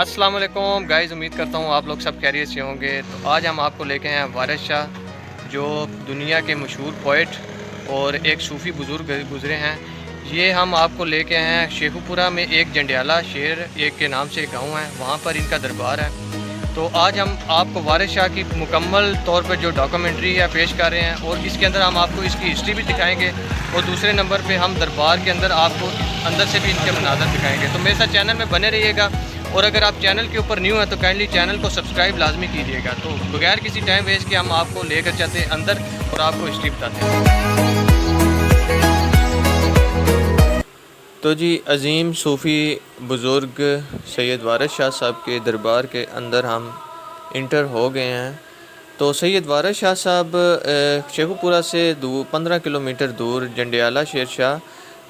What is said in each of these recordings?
अस्सलाम वालेकुम गाइस, उम्मीद करता हूँ आप लोग सब खैरियत से होंगे। तो आज हम आपको लेके हैं वारिस शाह, जो दुनिया के मशहूर पोइट और एक सूफ़ी बुज़ुर्ग गुज़रे हैं। ये हम आपको लेके हैं शेखुपुरा में, एक जंडियाला शहर एक के नाम से एक गाँव है, वहाँ पर इनका दरबार है। तो आज हम आपको वारिस शाह की मुकम्मल तौर पर जो डॉक्यूमेंट्री है पेश कर रहे हैं, और इसके अंदर हम आपको इसकी हिस्ट्री भी दिखाएंगे, और दूसरे नंबर पे हम दरबार के अंदर आपको अंदर से भी इनके मनाज़र दिखाएंगे। तो मेरे साथ चैनल में बने रहिएगा, और अगर आप चैनल के ऊपर न्यू हैं तो काइंडली चैनल को सब्सक्राइब लाजमी कीजिएगा। तो बगैर किसी टाइम वेस्ट के हम आपको लेकर चलते हैं अंदर और आपको हिस्ट्री बताते हैं। तो जी, अज़ीम सूफ़ी बुज़ुर्ग सैयद वारिस शाह साहब के दरबार के अंदर हम इंटर हो गए हैं। तो सैयद वारिस शाह साहब शेखुपुरा से 15 किलोमीटर दूर जंडियाला शेर शाह,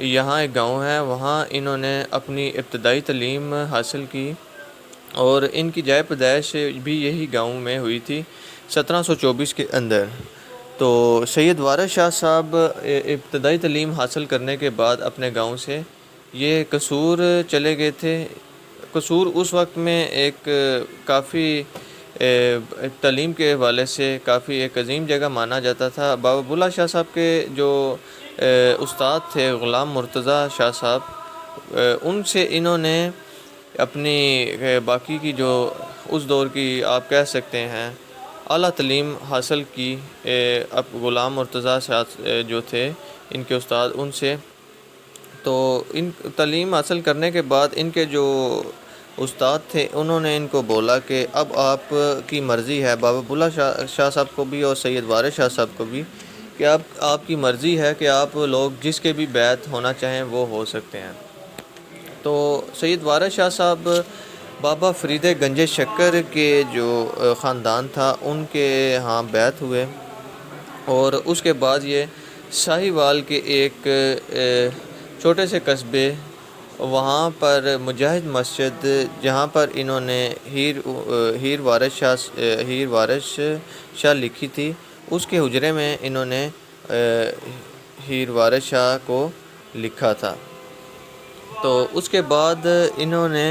यहाँ एक गांव है, वहाँ इन्होंने अपनी इब्तदाई तालीम हासिल की, और इनकी जाए पैदाइश भी यही गांव में हुई थी 1724 के अंदर। तो सैयद वारिस शाह साहब इब्तदाई तालीम हासिल करने के बाद अपने गांव से ये कसूर चले गए थे। कसूर उस वक्त में एक काफ़ी तालीम के हवाले से काफ़ी एक अजीम जगह माना जाता था। बाबा बुल्ला शाह साहब के जो उस्ताद थे ग़ुलाम मुर्तज़ा शाह साहब, उनसे इन्होंने अपनी बाकी की जो उस दौर की आप कह सकते हैं आला तालीम हासिल की। अब ग़ुलाम मुर्तज़ा शाह जो थे इनके उस्ताद, उनसे तो इन तालीम हासिल करने के बाद इनके जो उस्ताद थे उन्होंने इनको बोला कि अब आप की मर्ज़ी है, बाबा बुल्ला शाह साहब को भी और सैयद वारिस शाह साहब को भी, कि आपकी मर्ज़ी है कि आप लोग जिसके भी बैत होना चाहें वो हो सकते हैं। तो सैयद वारिस शाह साहब बाबा फ़रीद गंज शक्कर के जो ख़ानदान था उनके यहाँ बैत हुए, और उसके बाद ये साहिवाल के एक छोटे से कस्बे, वहाँ पर मुजाहिद मस्जिद, जहाँ पर इन्होंने हीर वारिस शाह लिखी थी, उसके हुजरे में इन्होंने हीर वारिस शाह को लिखा था। तो उसके बाद इन्होंने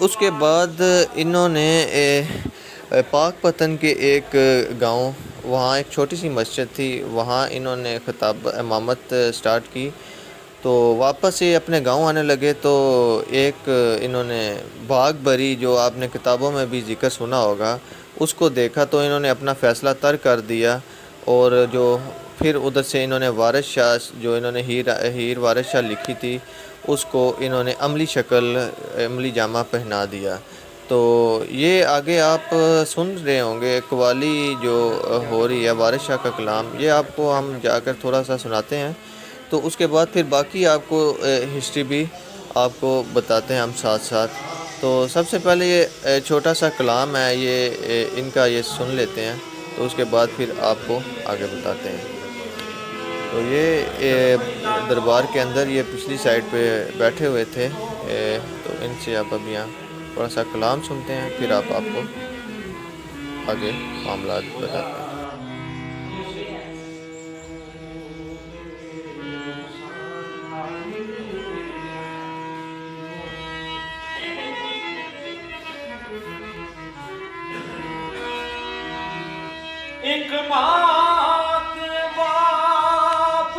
उसके बाद इन्होंने पाक पतन के एक गांव, वहाँ एक छोटी सी मस्जिद थी, वहाँ इन्होंने खिताब इमामत स्टार्ट की। तो वापस ये अपने गांव आने लगे तो एक इन्होंने बाग बरी, जो आपने किताबों में भी ज़िक्र सुना होगा, उसको देखा तो इन्होंने अपना फ़ैसला तर्क कर दिया, और जो फिर उधर से इन्होंने वारिस शाह, जो इन्होंने हीर वारिस शाह लिखी थी, उसको इन्होंने अमली जामा पहना दिया। तो ये आगे आप सुन रहे होंगे कवाली जो हो रही है वारिस शाह का कलाम, ये आपको हम जाकर थोड़ा सा सुनाते हैं। तो उसके बाद फिर बाकी आपको हिस्ट्री भी आपको बताते हैं हम साथ साथ। तो सबसे पहले ये छोटा सा कलाम है, ये इनका ये सुन लेते हैं, तो उसके बाद फिर आपको आगे बताते हैं। तो ये दरबार के अंदर ये पिछली साइड पे बैठे हुए थे, तो इनसे आप अब यहाँ थोड़ा सा कलाम सुनते हैं, फिर आपको आगे मामला बताते हैं। एक बात बाप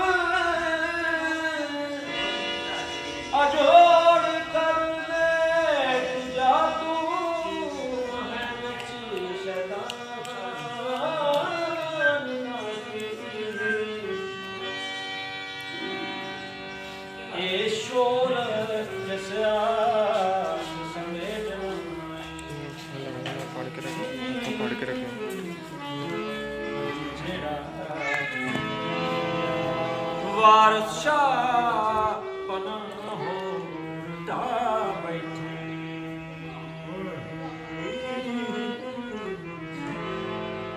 अजोड़ कर ले जा, तू है नची शैतान ये शोर जैसा वारिस शाह पनाह होता बैठे,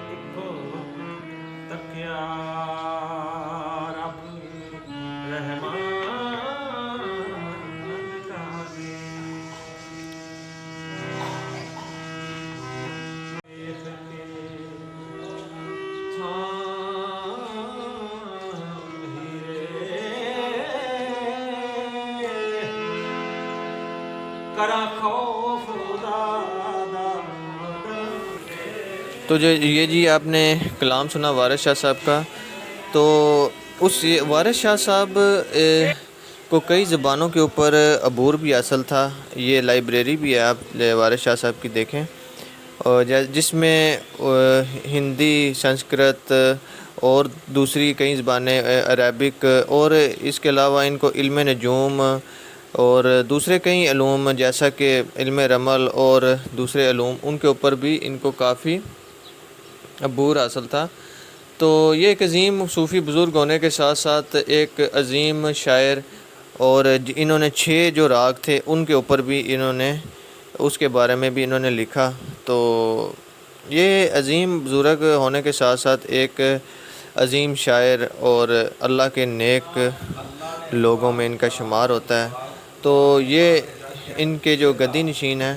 देखो तकिया रब रहमान का दे। ਕਰਾਂ ਖੌਫ ਖੁਦਾ ਦਾ تو جو یہ جی آپ نے کلام سنا وارث شاہ صاحب کا، تو اس وارث شاہ صاحب کو کئی زبانوں کے اوپر عبور بھی حاصل تھا. یہ لائبریری بھی ہے، آپ وارث شاہ صاحب کی دیکھیں، اور جس میں ہندی، سنسکرت اور دوسری کئی زبانیں، عربک، اور اس کے علاوہ ان کو علم نجوم اور دوسرے کئی علوم جیسا کہ علم رمل اور دوسرے علوم، ان کے اوپر بھی ان کو کافی عبور حاصل تھا. تو یہ ایک عظیم صوفی بزرگ ہونے کے ساتھ ساتھ ایک عظیم شاعر، اور انہوں نے 6 جو راگ تھے ان کے اوپر بھی انہوں نے، اس کے بارے میں بھی انہوں نے لکھا. تو یہ عظیم بزرگ ہونے کے ساتھ ساتھ ایک عظیم شاعر اور اللہ کے نیک لوگوں میں ان کا شمار ہوتا ہے. تو یہ ان کے جو گدی نشین ہیں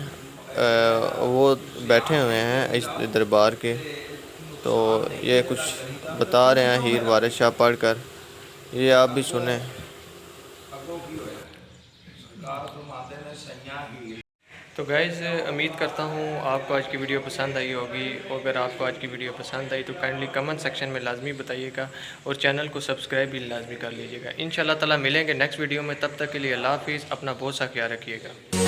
وہ بیٹھے ہوئے ہیں اس دربار کے. تو یہ کچھ بتا رہے ہیں ہیر وارث شاہ پڑھ کر، یہ آپ بھی سنیں. تو گائز، امید کرتا ہوں آپ کو آج کی ویڈیو پسند آئی ہوگی، اور اگر آپ کو آج کی ویڈیو پسند آئی تو کائنڈلی کمنٹ سیکشن میں لازمی بتائیے گا، اور چینل کو سبسکرائب بھی لازمی کر لیجیے گا. انشاءاللہ تعالی ملیں گے نیکسٹ ویڈیو میں، تب تک کے لیے اللہ حافظ، اپنا بہت سا خیال رکھیے گا.